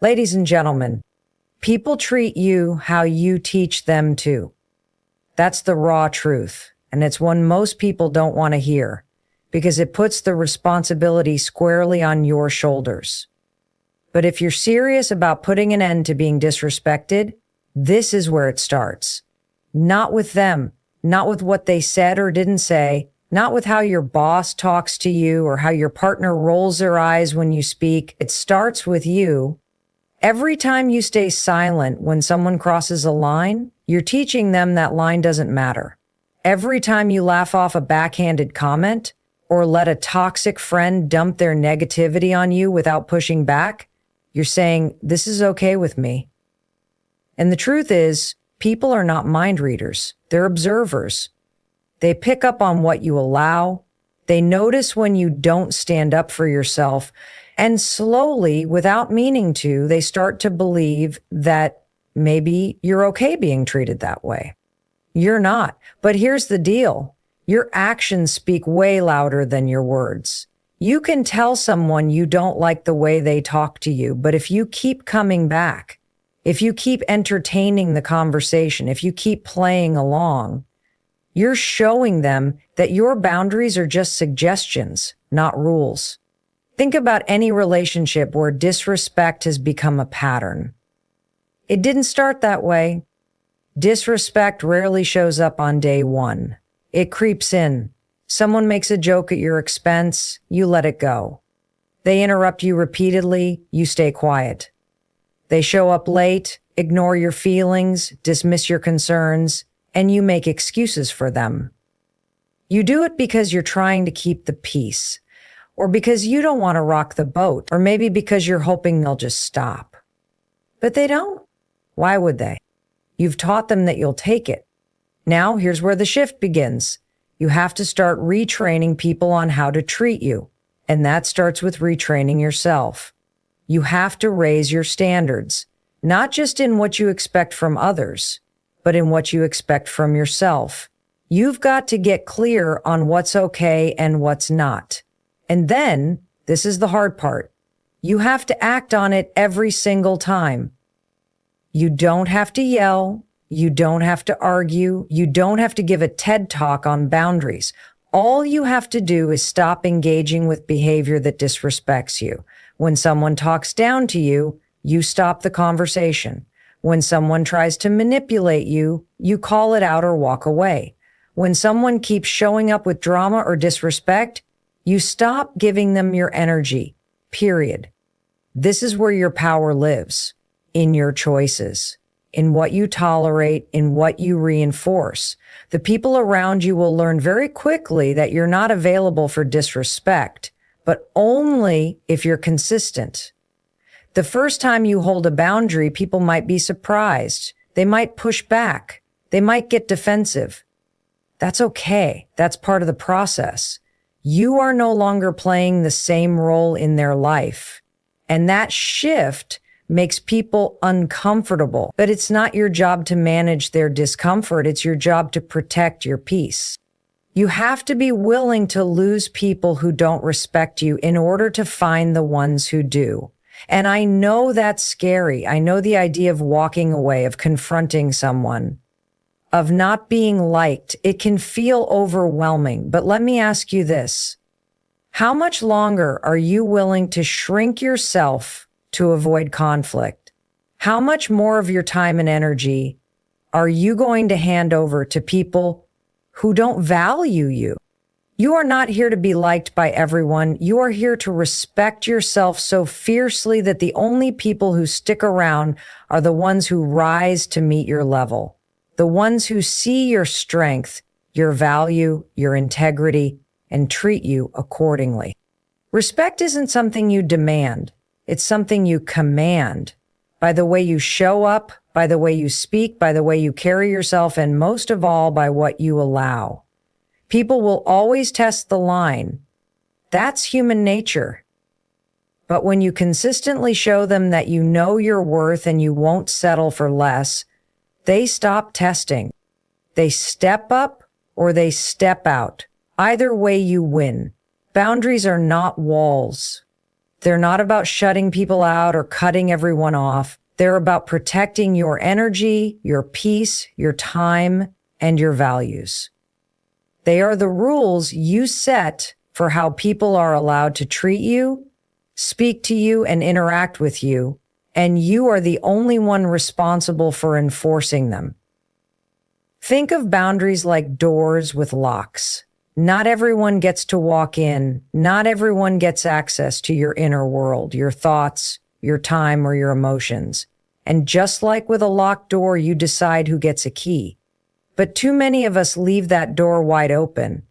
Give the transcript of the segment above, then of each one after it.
Ladies and gentlemen, people treat you how you teach them to. That's the raw truth, and it's one most people don't want to hear because it puts the responsibility squarely on your shoulders. But if you're serious about putting an end to being disrespected, this is where it starts. Not with them, not with what they said or didn't say, not with how your boss talks to you or how your partner rolls their eyes when you speak. It starts with you. Every time you stay silent when someone crosses a line, you're teaching them that line doesn't matter. Every time you laugh off a backhanded comment or let a toxic friend dump their negativity on you without pushing back, you're saying, this is okay with me. And the truth is, people are not mind readers. They're observers. They pick up on what you allow. They notice when you don't stand up for yourself. And slowly, without meaning to, they start to believe that maybe you're okay being treated that way. You're not. But here's the deal. Your actions speak way louder than your words. You can tell someone you don't like the way they talk to you, but if you keep coming back, if you keep entertaining the conversation, if you keep playing along, you're showing them that your boundaries are just suggestions, not rules. Think about any relationship where disrespect has become a pattern. It didn't start that way. Disrespect rarely shows up on day one. It creeps in. Someone makes a joke at your expense, you let it go. They interrupt you repeatedly, you stay quiet. They show up late, ignore your feelings, dismiss your concerns, and you make excuses for them. You do it because you're trying to keep the peace, or because you don't want to rock the boat, or maybe because you're hoping they'll just stop. But they don't. Why would they? You've taught them that you'll take it. Now, here's where the shift begins. You have to start retraining people on how to treat you, and that starts with retraining yourself. You have to raise your standards, not just in what you expect from others, but in what you expect from yourself. You've got to get clear on what's okay and what's not. And then, this is the hard part, you have to act on it every single time. You don't have to yell. You don't have to argue. You don't have to give a TED talk on boundaries. All you have to do is stop engaging with behavior that disrespects you. When someone talks down to you, you stop the conversation. When someone tries to manipulate you, you call it out or walk away. When someone keeps showing up with drama or disrespect, you stop giving them your energy, period. This is where your power lives, in your choices, in what you tolerate, in what you reinforce. The people around you will learn very quickly that you're not available for disrespect, but only if you're consistent. The first time you hold a boundary, people might be surprised. They might push back. They might get defensive. That's okay. That's part of the process. You are no longer playing the same role in their life. And that shift makes people uncomfortable. But it's not your job to manage their discomfort. It's your job to protect your peace. You have to be willing to lose people who don't respect you in order to find the ones who do. And I know that's scary. I know the idea of walking away, of confronting someone, of not being liked. It can feel overwhelming. But let me ask you this. How much longer are you willing to shrink yourself to avoid conflict? How much more of your time and energy are you going to hand over to people who don't value you? You are not here to be liked by everyone. You are here to respect yourself so fiercely that the only people who stick around are the ones who rise to meet your level, the ones who see your strength, your value, your integrity, and treat you accordingly. Respect isn't something you demand. It's something you command by the way you show up, by the way you speak, by the way you carry yourself, and most of all, by what you allow. People will always test the line. That's human nature. But when you consistently show them that you know your worth and you won't settle for less, they stop testing. They step up or they step out. Either way, you win. Boundaries are not walls. They're not about shutting people out or cutting everyone off. They're about protecting your energy, your peace, your time, and your values. They are the rules you set for how people are allowed to treat you, speak to you, and interact with you, and you are the only one responsible for enforcing them. Think of boundaries like doors with locks. Not everyone gets to walk in. Not everyone gets access to your inner world, your thoughts, your time, or your emotions. And just like with a locked door, you decide who gets a key. But too many of us leave that door wide open,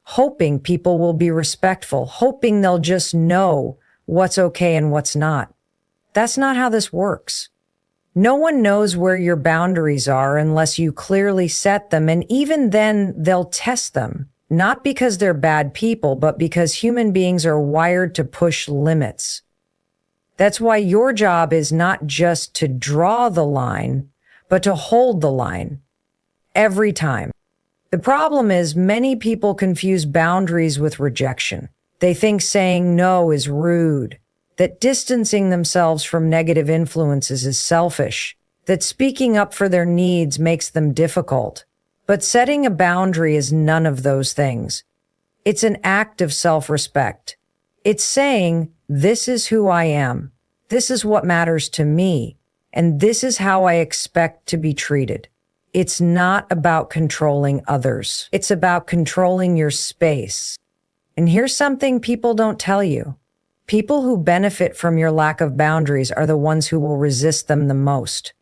hoping people will be respectful, hoping they'll just know what's okay and what's not. That's not how this works. No one knows where your boundaries are unless you clearly set them, and even then, they'll test them. Not because they're bad people, but because human beings are wired to push limits. That's why your job is not just to draw the line, but to hold the line every time. The problem is many people confuse boundaries with rejection. They think saying no is rude, that distancing themselves from negative influences is selfish, that speaking up for their needs makes them difficult. But setting a boundary is none of those things. It's an act of self-respect. It's saying, this is who I am. This is what matters to me. And this is how I expect to be treated. It's not about controlling others. It's about controlling your space. And here's something people don't tell you. People who benefit from your lack of boundaries are the ones who will resist them the most.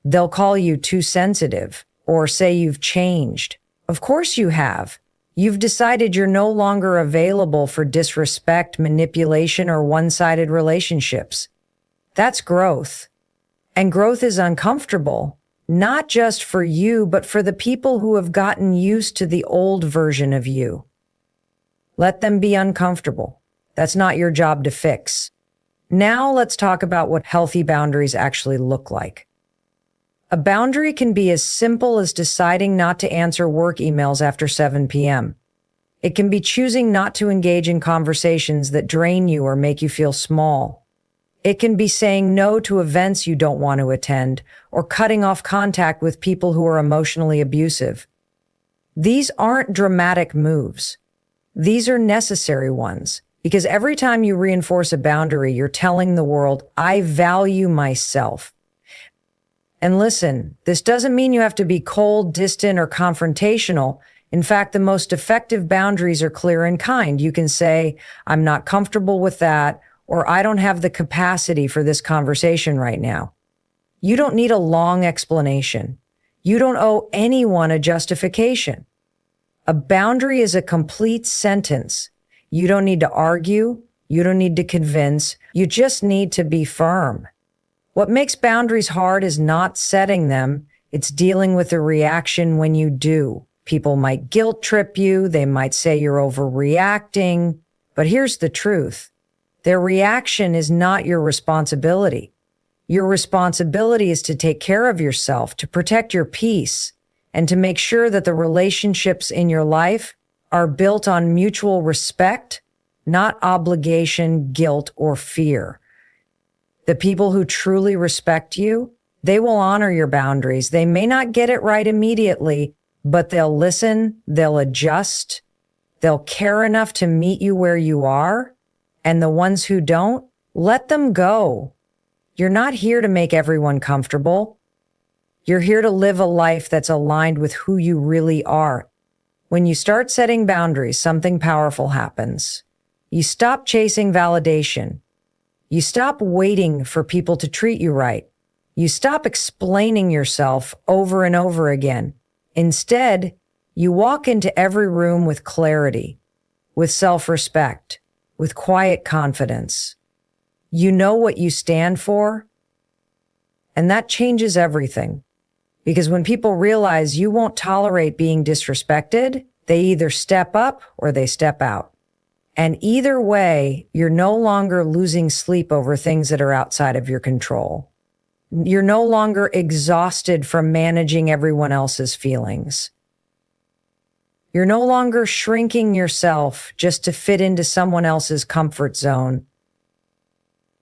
They'll call you too sensitive, or say you've changed. Of course you have. You've decided you're no longer available for disrespect, manipulation, or one-sided relationships. That's growth. And growth is uncomfortable, not just for you, but for the people who have gotten used to the old version of you. Let them be uncomfortable. That's not your job to fix. Now let's talk about what healthy boundaries actually look like. A boundary can be as simple as deciding not to answer work emails after 7 p.m. It can be choosing not to engage in conversations that drain you or make you feel small. It can be saying no to events you don't want to attend or cutting off contact with people who are emotionally abusive. These aren't dramatic moves. These are necessary ones, because every time you reinforce a boundary, you're telling the world, I value myself. And listen, this doesn't mean you have to be cold, distant, or confrontational. In fact, the most effective boundaries are clear and kind. You can say, I'm not comfortable with that, or I don't have the capacity for this conversation right now. You don't need a long explanation. You don't owe anyone a justification. A boundary is a complete sentence. You don't need to argue. You don't need to convince. You just need to be firm. What makes boundaries hard is not setting them. It's dealing with the reaction when you do. People might guilt trip you. They might say you're overreacting. But here's the truth. Their reaction is not your responsibility. Your responsibility is to take care of yourself, to protect your peace, and to make sure that the relationships in your life are built on mutual respect, not obligation, guilt, or fear. The people who truly respect you, they will honor your boundaries. They may not get it right immediately, but they'll listen, they'll adjust, they'll care enough to meet you where you are. And the ones who don't, let them go. You're not here to make everyone comfortable. You're here to live a life that's aligned with who you really are. When you start setting boundaries, something powerful happens. You stop chasing validation. You stop waiting for people to treat you right. You stop explaining yourself over and over again. Instead, you walk into every room with clarity, with self-respect, with quiet confidence. You know what you stand for, and that changes everything. Because when people realize you won't tolerate being disrespected, they either step up or they step out. And either way, you're no longer losing sleep over things that are outside of your control. You're no longer exhausted from managing everyone else's feelings. You're no longer shrinking yourself just to fit into someone else's comfort zone.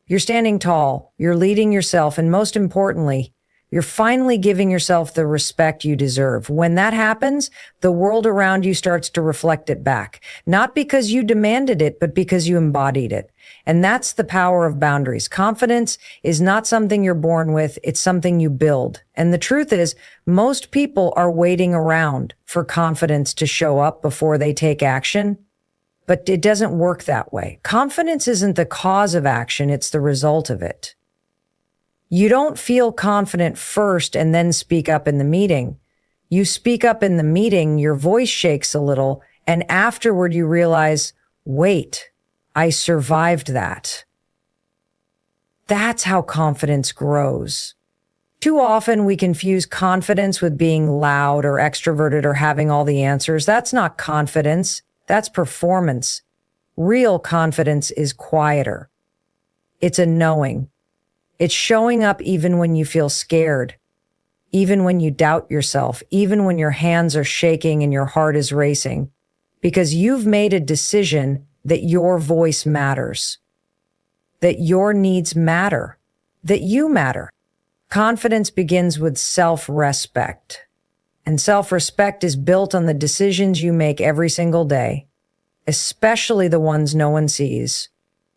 You're standing tall, you're leading yourself, and most importantly, you're finally giving yourself the respect you deserve. When that happens, the world around you starts to reflect it back. Not because you demanded it, but because you embodied it. And that's the power of boundaries. Confidence is not something you're born with. It's something you build. And the truth is, most people are waiting around for confidence to show up before they take action. But it doesn't work that way. Confidence isn't the cause of action. It's the result of it. You don't feel confident first and then speak up in the meeting. You speak up in the meeting, your voice shakes a little, and afterward you realize, wait, I survived that. That's how confidence grows. Too often we confuse confidence with being loud or extroverted or having all the answers. That's not confidence. That's performance. Real confidence is quieter. It's a knowing. It's showing up even when you feel scared, even when you doubt yourself, even when your hands are shaking and your heart is racing, because you've made a decision that your voice matters, that your needs matter, that you matter. Confidence begins with self-respect, and self-respect is built on the decisions you make every single day, especially the ones no one sees.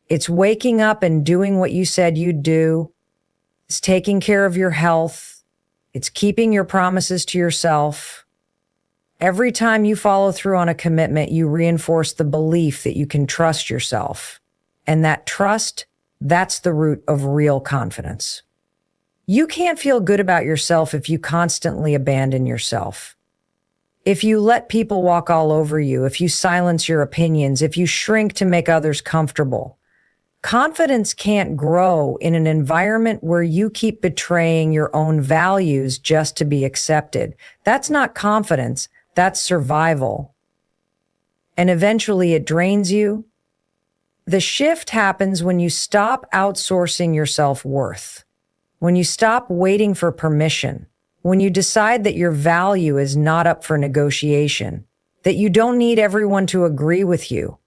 It's waking up and doing what you said you'd do. It's taking care of your health. It's keeping your promises to yourself. Every time you follow through on a commitment, you reinforce the belief that you can trust yourself. And that trust, that's the root of real confidence. You can't feel good about yourself if you constantly abandon yourself. If you let people walk all over you, if you silence your opinions, if you shrink to make others comfortable. Confidence can't grow in an environment where you keep betraying your own values just to be accepted. That's not confidence, that's survival. And eventually it drains you. The shift happens when you stop outsourcing your self-worth, when you stop waiting for permission, when you decide that your value is not up for negotiation, that you don't need everyone to agree with you,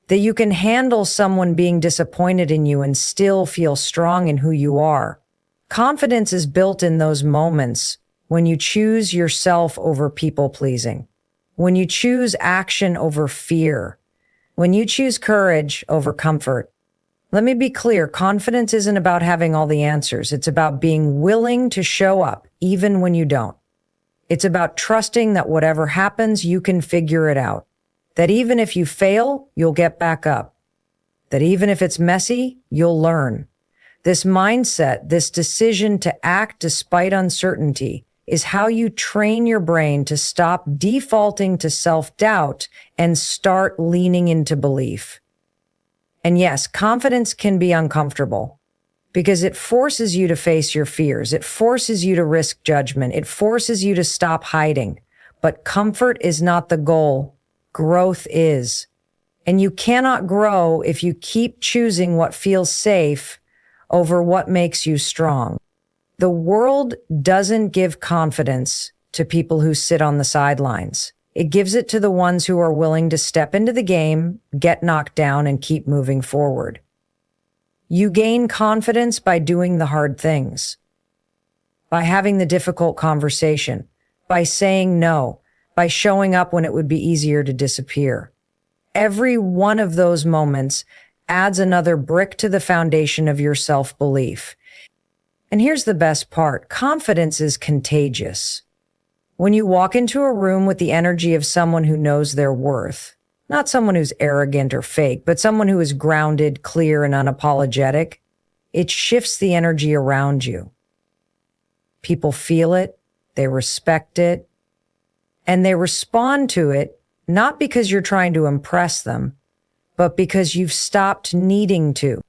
that you can handle someone being disappointed in you and still feel strong in who you are. Confidence is built in those moments when you choose yourself over people-pleasing, when you choose action over fear, when you choose courage over comfort. Let me be clear, confidence isn't about having all the answers. It's about being willing to show up, even when you don't. It's about trusting that whatever happens, you can figure it out. That even if you fail, you'll get back up. That even if it's messy, you'll learn. This mindset, this decision to act despite uncertainty, is how you train your brain to stop defaulting to self-doubt and start leaning into belief. And yes, confidence can be uncomfortable because it forces you to face your fears. It forces you to risk judgment. It forces you to stop hiding. But comfort is not the goal. Growth is. And you cannot grow if you keep choosing what feels safe over what makes you strong. The world doesn't give confidence to people who sit on the sidelines. It gives it to the ones who are willing to step into the game, get knocked down, and keep moving forward. You gain confidence by doing the hard things, by having the difficult conversation, by saying no, by showing up when it would be easier to disappear. Every one of those moments adds another brick to the foundation of your self-belief. And here's the best part. Confidence is contagious. When you walk into a room with the energy of someone who knows their worth, not someone who's arrogant or fake, but someone who is grounded, clear, and unapologetic, it shifts the energy around you. People feel it, they respect it, and they respond to it, not because you're trying to impress them, but because you've stopped needing to.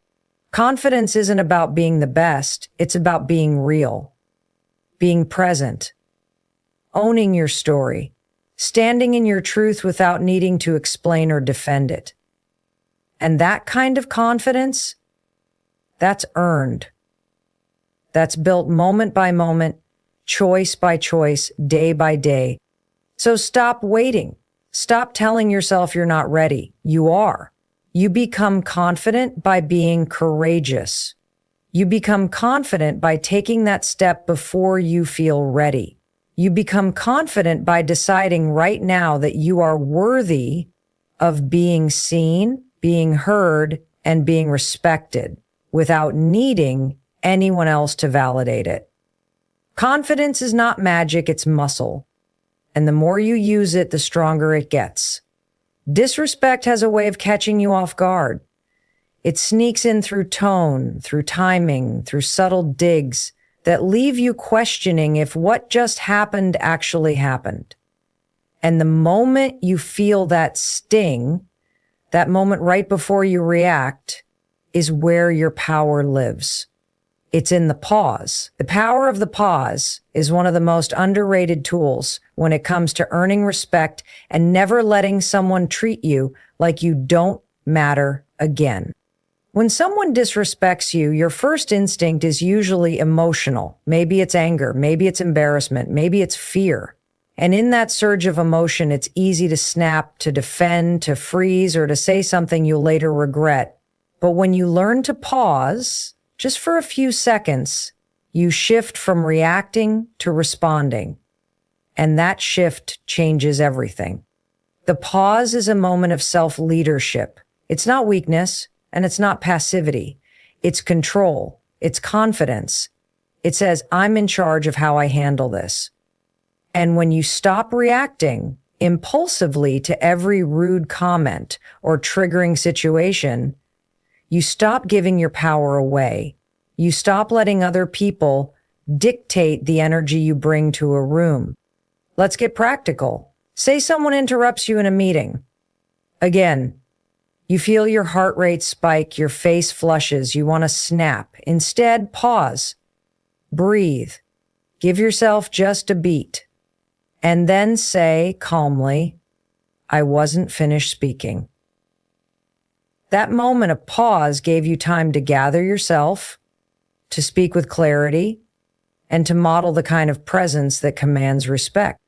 Confidence isn't about being the best, it's about being real, being present, owning your story, standing in your truth without needing to explain or defend it. And that kind of confidence, that's earned. That's built moment by moment, choice by choice, day by day. So stop waiting. Stop telling yourself you're not ready. You are. You become confident by being courageous. You become confident by taking that step before you feel ready. You become confident by deciding right now that you are worthy of being seen, being heard, and being respected without needing anyone else to validate it. Confidence is not magic, it's muscle. And the more you use it, the stronger it gets. Disrespect has a way of catching you off guard. It sneaks in through tone, through timing, through subtle digs that leave you questioning if what just happened actually happened. And the moment you feel that sting, that moment right before you react, is where your power lives. It's in the pause. The power of the pause is one of the most underrated tools when it comes to earning respect and never letting someone treat you like you don't matter again. When someone disrespects you, your first instinct is usually emotional. Maybe it's anger, maybe it's embarrassment, maybe it's fear. And in that surge of emotion, it's easy to snap, to defend, to freeze, or to say something you'll later regret. But when you learn to pause, just for a few seconds, you shift from reacting to responding. And that shift changes everything. The pause is a moment of self-leadership. It's not weakness. And it's not passivity. It's control. It's confidence. It says, I'm in charge of how I handle this. And when you stop reacting impulsively to every rude comment or triggering situation, you stop giving your power away. You stop letting other people dictate the energy you bring to a room. Let's get practical. Say someone interrupts you in a meeting. Again, you feel your heart rate spike, your face flushes, you want to snap. Instead, pause, breathe, give yourself just a beat, and then say calmly, I wasn't finished speaking. That moment of pause gave you time to gather yourself, to speak with clarity, and to model the kind of presence that commands respect.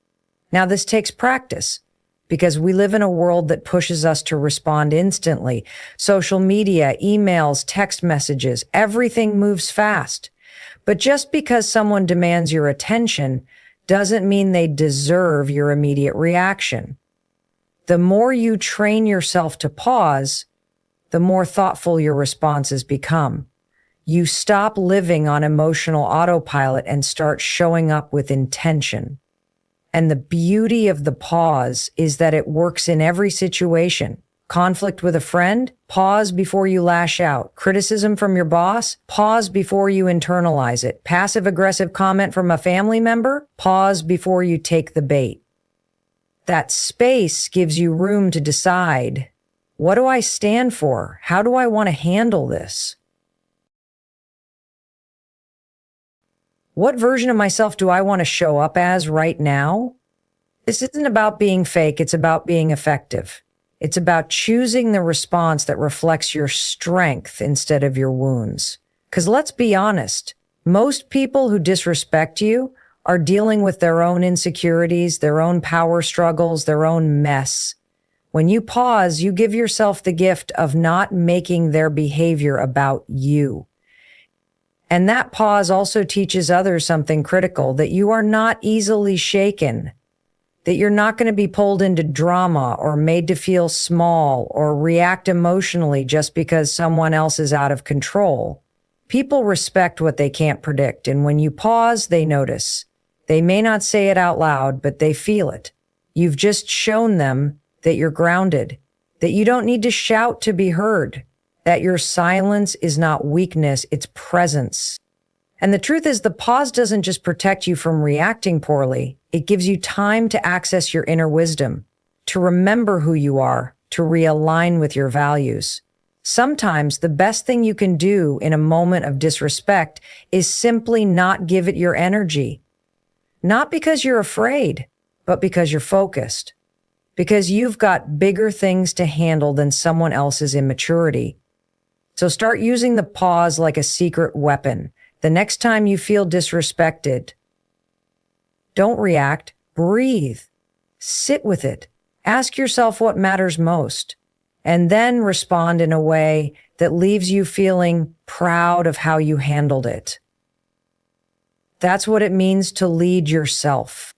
Now, this takes practice, because we live in a world that pushes us to respond instantly. Social media, emails, text messages, everything moves fast. But just because someone demands your attention doesn't mean they deserve your immediate reaction. The more you train yourself to pause, the more thoughtful your responses become. You stop living on emotional autopilot and start showing up with intention. And the beauty of the pause is that it works in every situation. Conflict with a friend? Pause before you lash out. Criticism from your boss? Pause before you internalize it. Passive-aggressive comment from a family member? Pause before you take the bait. That space gives you room to decide, what do I stand for? How do I want to handle this? What version of myself do I want to show up as right now? This isn't about being fake, it's about being effective. It's about choosing the response that reflects your strength instead of your wounds. Because let's be honest, most people who disrespect you are dealing with their own insecurities, their own power struggles, their own mess. When you pause, you give yourself the gift of not making their behavior about you. And that pause also teaches others something critical, that you are not easily shaken, that you're not going to be pulled into drama or made to feel small or react emotionally just because someone else is out of control. People respect what they can't predict, and when you pause, they notice. They may not say it out loud, but they feel it. You've just shown them that you're grounded, that you don't need to shout to be heard, that your silence is not weakness, it's presence. And the truth is, the pause doesn't just protect you from reacting poorly. It gives you time to access your inner wisdom, to remember who you are, to realign with your values. Sometimes the best thing you can do in a moment of disrespect is simply not give it your energy. Not because you're afraid, but because you're focused. Because you've got bigger things to handle than someone else's immaturity. So start using the pause like a secret weapon. The next time you feel disrespected, don't react, breathe, sit with it. Ask yourself what matters most. and then respond in a way that leaves you feeling proud of how you handled it. That's what it means to lead yourself.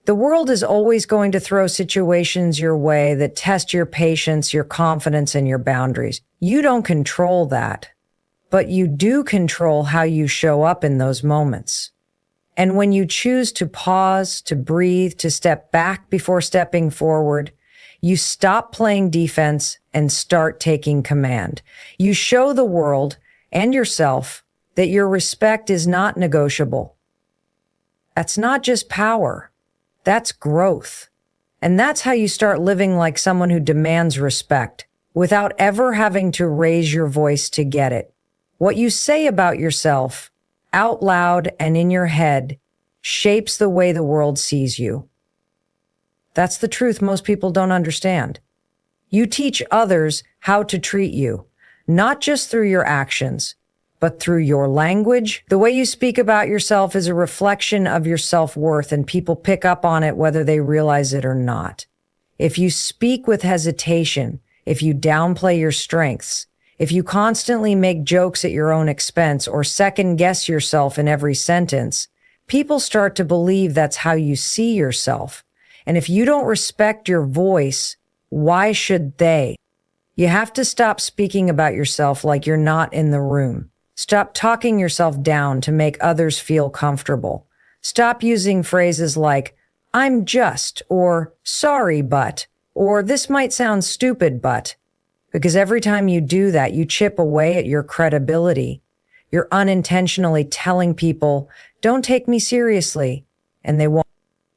The world is always going to throw situations your way that test your patience, your confidence, and your boundaries. You don't control that, but you do control how you show up in those moments. And when you choose to pause, to breathe, to step back before stepping forward, you stop playing defense and start taking command. You show the world and yourself that your respect is not negotiable. That's not just power. That's growth. And that's how you start living like someone who demands respect without ever having to raise your voice to get it. What you say about yourself out loud and in your head shapes the way the world sees you. That's the truth most people don't understand. You teach others how to treat you, not just through your actions, but through your language. The way you speak about yourself is a reflection of your self-worth, and people pick up on it whether they realize it or not. If you speak with hesitation, if you downplay your strengths, if you constantly make jokes at your own expense or second-guess yourself in every sentence, people start to believe that's how you see yourself. And if you don't respect your voice, why should they? You have to stop speaking about yourself like you're not in the room. Stop talking yourself down to make others feel comfortable. Stop using phrases like, I'm just, or sorry, but, or this might sound stupid, but. Because every time you do that, you chip away at your credibility. You're unintentionally telling people, don't take me seriously, and they won't.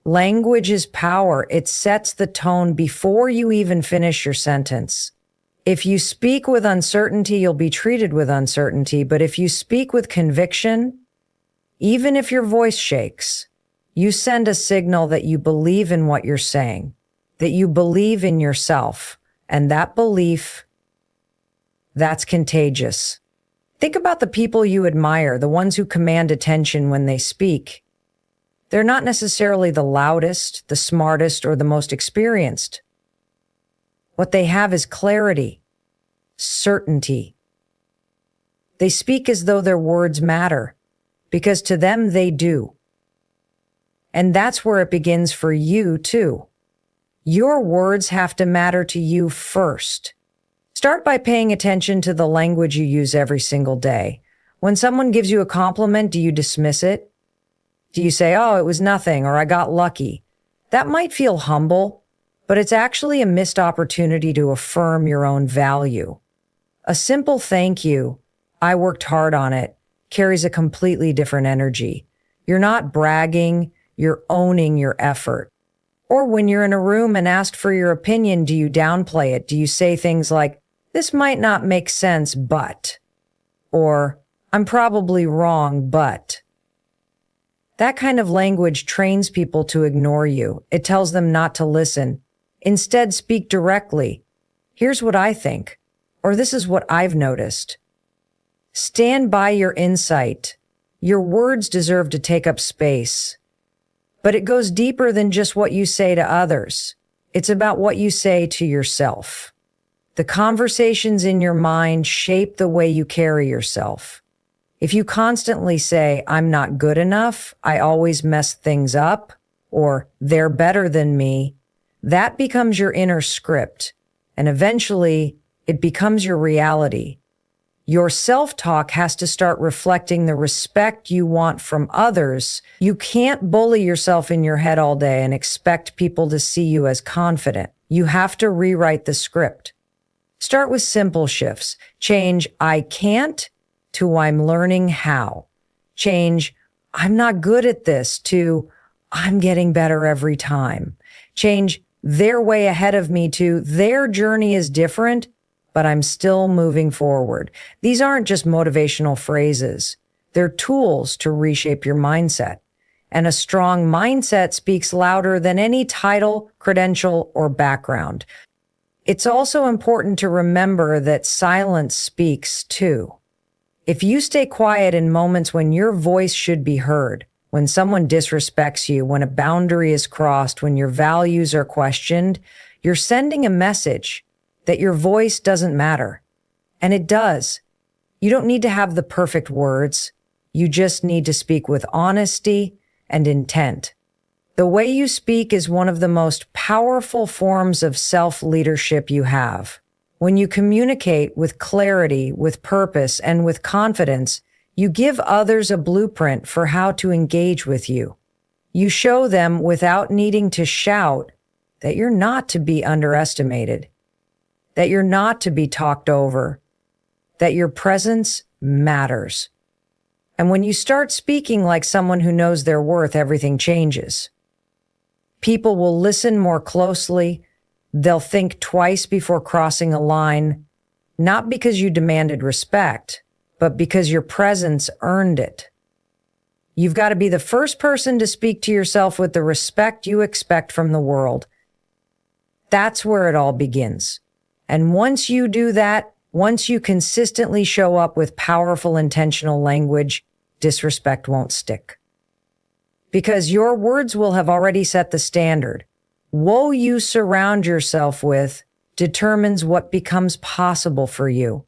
Language is power. It sets the tone before you even finish your sentence. If you speak with uncertainty, you'll be treated with uncertainty. But if you speak with conviction, even if your voice shakes, you send a signal that you believe in what you're saying, that you believe in yourself. And that belief, that's contagious. Think about the people you admire, the ones who command attention when they speak. They're not necessarily the loudest, the smartest, or the most experienced. What they have is clarity, certainty. They speak as though their words matter, because to them they do. And that's where it begins for you, too. Your words have to matter to you first. Start by paying attention to the language you use every single day. When someone gives you a compliment, do you dismiss it? Do you say, oh, it was nothing, or I got lucky? That might feel humble, but it's actually a missed opportunity to affirm your own value. A simple thank you, I worked hard on it, carries a completely different energy. You're not bragging, you're owning your effort. Or when you're in a room and asked for your opinion, do you downplay it? Do you say things like, this might not make sense, but, or I'm probably wrong, but. That kind of language trains people to ignore you. It tells them not to listen. Instead, speak directly. Here's what I think, or this is what I've noticed. Stand by your insight. Your words deserve to take up space. But it goes deeper than just what you say to others. It's about what you say to yourself. The conversations in your mind shape the way you carry yourself. If you constantly say, I'm not good enough, I always mess things up, or they're better than me, that becomes your inner script, and eventually it becomes your reality. Your self-talk has to start reflecting the respect you want from others. You can't bully yourself in your head all day and expect people to see you as confident. You have to rewrite the script. Start with simple shifts. Change I can't to I'm learning how. Change I'm not good at this to I'm getting better every time. Change they're way ahead of me to their journey is different, but I'm still moving forward. These aren't just motivational phrases. They're tools to reshape your mindset. And a strong mindset speaks louder than any title, credential, or background. It's also important to remember that silence speaks too. If you stay quiet in moments when your voice should be heard, when someone disrespects you, when a boundary is crossed, when your values are questioned, you're sending a message that your voice doesn't matter. And it does. You don't need to have the perfect words. You just need to speak with honesty and intent. The way you speak is one of the most powerful forms of self-leadership you have. When you communicate with clarity, with purpose, and with confidence, you give others a blueprint for how to engage with you. You show them without needing to shout that you're not to be underestimated, that you're not to be talked over, that your presence matters. And when you start speaking like someone who knows their worth, everything changes. People will listen more closely. They'll think twice before crossing a line, not because you demanded respect, but because your presence earned it. You've got to be the first person to speak to yourself with the respect you expect from the world. That's where it all begins. And once you do that, once you consistently show up with powerful, intentional language, disrespect won't stick. Because your words will have already set the standard. What you surround yourself with determines what becomes possible for you.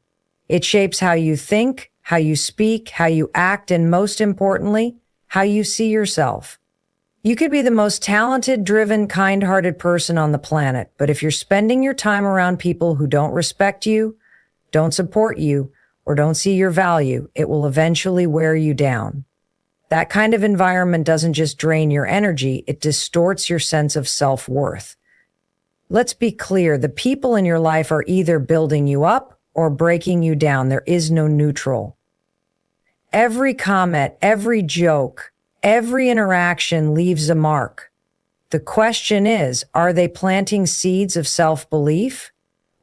It shapes how you think, how you speak, how you act, and most importantly, how you see yourself. You could be the most talented, driven, kind-hearted person on the planet, but if you're spending your time around people who don't respect you, don't support you, or don't see your value, it will eventually wear you down. That kind of environment doesn't just drain your energy, it distorts your sense of self-worth. Let's be clear, the people in your life are either building you up or breaking you down. There is no neutral. Every comment, every joke, every interaction leaves a mark. The question is, are they planting seeds of self-belief,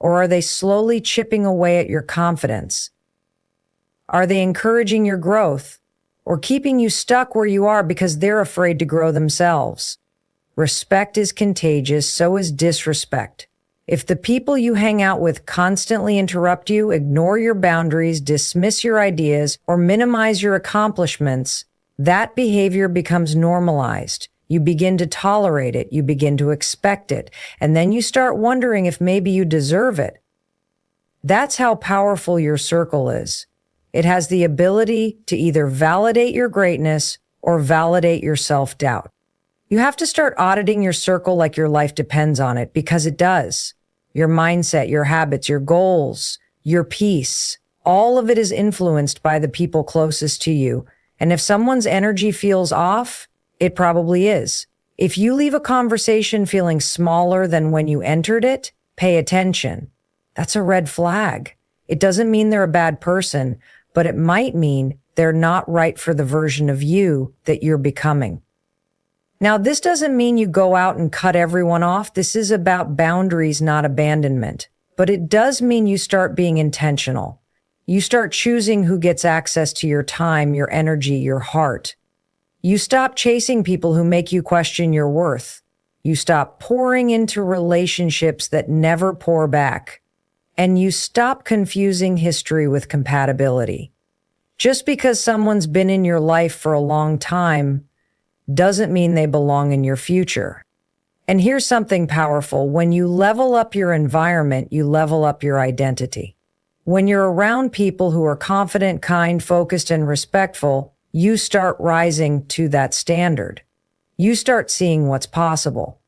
or are they slowly chipping away at your confidence? Are they encouraging your growth, or keeping you stuck where you are because they're afraid to grow themselves? Respect is contagious, so is disrespect. If the people you hang out with constantly interrupt you, ignore your boundaries, dismiss your ideas, or minimize your accomplishments, that behavior becomes normalized. You begin to tolerate it, you begin to expect it, and then you start wondering if maybe you deserve it. That's how powerful your circle is. It has the ability to either validate your greatness or validate your self-doubt. You have to start auditing your circle like your life depends on it, because it does. Your mindset, your habits, your goals, your peace, all of it is influenced by the people closest to you. And if someone's energy feels off, it probably is. If you leave a conversation feeling smaller than when you entered it, pay attention. That's a red flag. It doesn't mean they're a bad person, but it might mean they're not right for the version of you that you're becoming. Now, this doesn't mean you go out and cut everyone off. This is about boundaries, not abandonment. But it does mean you start being intentional. You start choosing who gets access to your time, your energy, your heart. You stop chasing people who make you question your worth. You stop pouring into relationships that never pour back. And you stop confusing history with compatibility. Just because someone's been in your life for a long time doesn't mean they belong in your future. And here's something powerful. When you level up your environment, you level up your identity. When you're around people who are confident, kind, focused, and respectful, you start rising to that standard. You start seeing what's possible.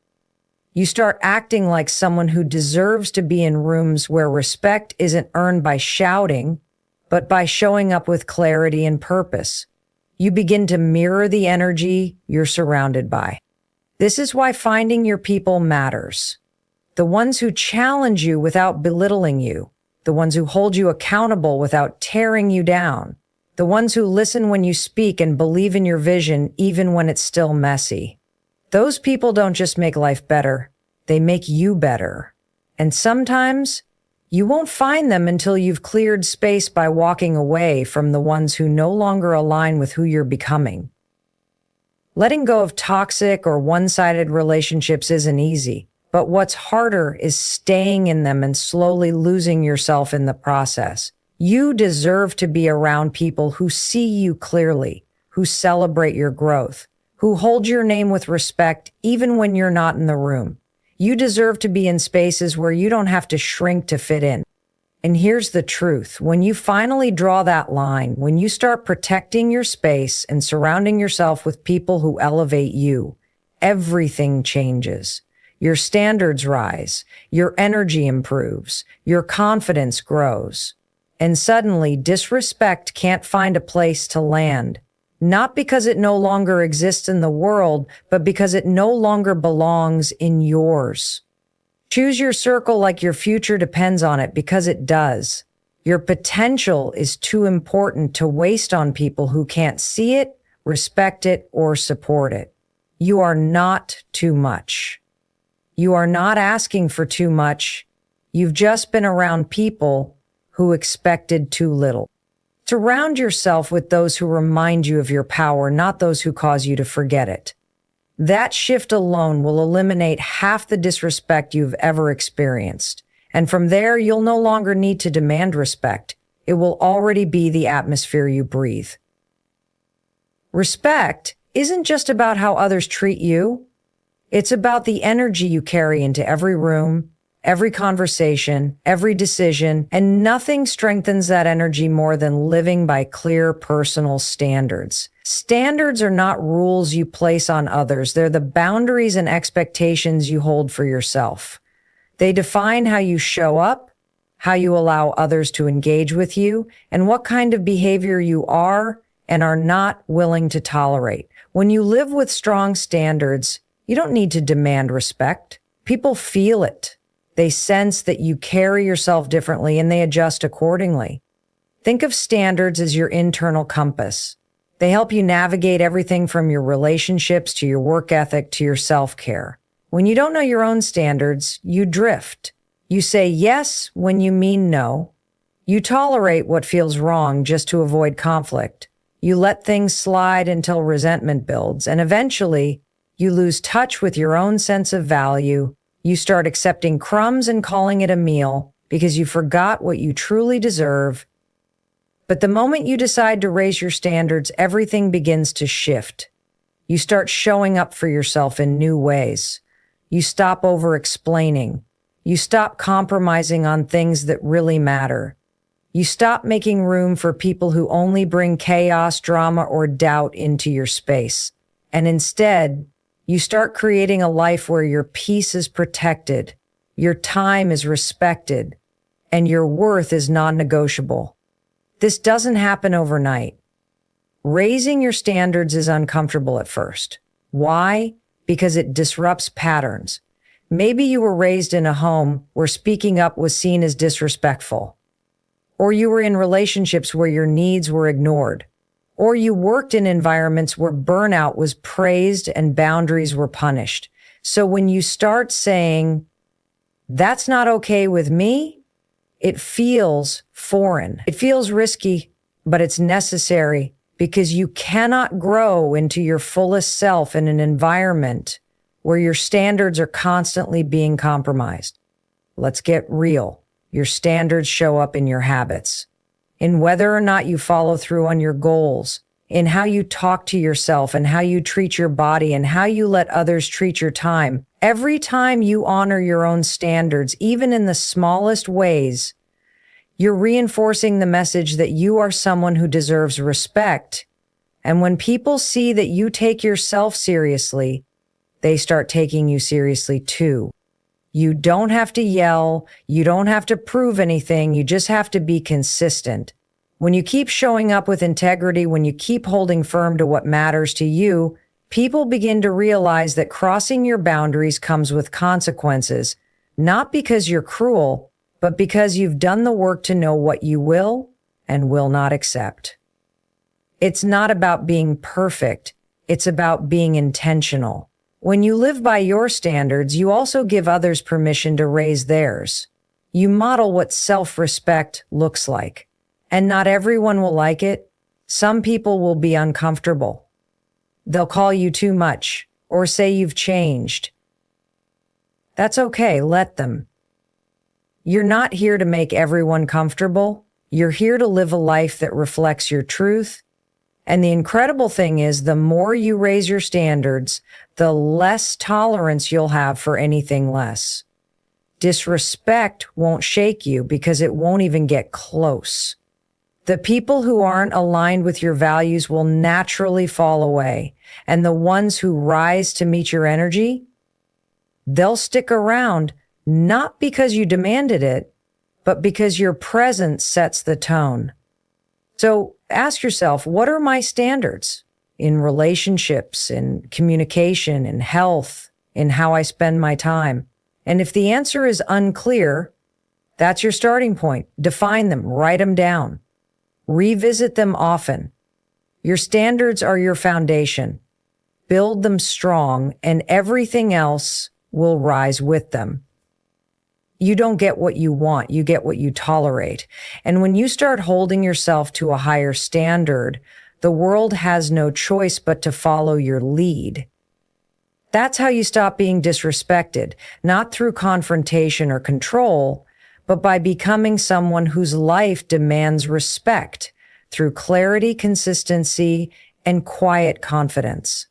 You start acting like someone who deserves to be in rooms where respect isn't earned by shouting, but by showing up with clarity and purpose. You begin to mirror the energy you're surrounded by. This is why finding your people matters. The ones who challenge you without belittling you. The ones who hold you accountable without tearing you down. The ones who listen when you speak and believe in your vision even when it's still messy. Those people don't just make life better, they make you better. And sometimes you won't find them until you've cleared space by walking away from the ones who no longer align with who you're becoming. Letting go of toxic or one-sided relationships isn't easy, but what's harder is staying in them and slowly losing yourself in the process. You deserve to be around people who see you clearly, who celebrate your growth, who hold your name with respect even when you're not in the room. You deserve to be in spaces where you don't have to shrink to fit in. And here's the truth. When you finally draw that line, when you start protecting your space and surrounding yourself with people who elevate you, everything changes. Your standards rise, your energy improves, your confidence grows. And suddenly, disrespect can't find a place to land. Not because it no longer exists in the world, but because it no longer belongs in yours. Choose your circle like your future depends on it, because it does. Your potential is too important to waste on people who can't see it, respect it, or support it. You are not too much. You are not asking for too much. You've just been around people who expected too little. Surround yourself with those who remind you of your power, not those who cause you to forget it. That shift alone will eliminate half the disrespect you've ever experienced. And from there, you'll no longer need to demand respect. It will already be the atmosphere you breathe. Respect isn't just about how others treat you. It's about the energy you carry into every room, every conversation, every decision, and nothing strengthens that energy more than living by clear personal standards. Standards are not rules you place on others. They're the boundaries and expectations you hold for yourself. They define how you show up, how you allow others to engage with you, and what kind of behavior you are and are not willing to tolerate. When you live with strong standards, you don't need to demand respect. People feel it. They sense that you carry yourself differently and they adjust accordingly. Think of standards as your internal compass. They help you navigate everything from your relationships to your work ethic to your self-care. When you don't know your own standards, you drift. You say yes when you mean no. You tolerate what feels wrong just to avoid conflict. You let things slide until resentment builds, and eventually, you lose touch with your own sense of value. You start accepting crumbs and calling it a meal because you forgot what you truly deserve. But the moment you decide to raise your standards, everything begins to shift. You start showing up for yourself in new ways. You stop over-explaining. You stop compromising on things that really matter. You stop making room for people who only bring chaos, drama, or doubt into your space. And instead, you start creating a life where your peace is protected, your time is respected, and your worth is non-negotiable. This doesn't happen overnight. Raising your standards is uncomfortable at first. Why? Because it disrupts patterns. Maybe you were raised in a home where speaking up was seen as disrespectful. Or you were in relationships where your needs were ignored. Or you worked in environments where burnout was praised and boundaries were punished. So when you start saying, "That's not okay with me," it feels foreign. It feels risky, but it's necessary because you cannot grow into your fullest self in an environment where your standards are constantly being compromised. Let's get real. Your standards show up in your habits, in whether or not you follow through on your goals, in how you talk to yourself and how you treat your body and how you let others treat your time. Every time you honor your own standards, even in the smallest ways, you're reinforcing the message that you are someone who deserves respect. And when people see that you take yourself seriously, they start taking you seriously too. You don't have to yell. You don't have to prove anything. You just have to be consistent. When you keep showing up with integrity, when you keep holding firm to what matters to you, people begin to realize that crossing your boundaries comes with consequences, not because you're cruel, but because you've done the work to know what you will and will not accept. It's not about being perfect. It's about being intentional. When you live by your standards, you also give others permission to raise theirs. You model what self-respect looks like. And not everyone will like it. Some people will be uncomfortable. They'll call you too much or say you've changed. That's okay, let them. You're not here to make everyone comfortable. You're here to live a life that reflects your truth And the incredible thing is, the more you raise your standards, the less tolerance you'll have for anything less. Disrespect won't shake you because it won't even get close. The people who aren't aligned with your values will naturally fall away. And the ones who rise to meet your energy, they'll stick around, not because you demanded it, but because your presence sets the tone. So ask yourself, what are my standards in relationships, in communication, in health, in how I spend my time? And if the answer is unclear, that's your starting point. Define them, write them down, revisit them often. Your standards are your foundation. Build them strong, and everything else will rise with them. You don't get what you want, you get what you tolerate. And when you start holding yourself to a higher standard, the world has no choice but to follow your lead. That's how you stop being disrespected, not through confrontation or control, but by becoming someone whose life demands respect through clarity, consistency, and quiet confidence.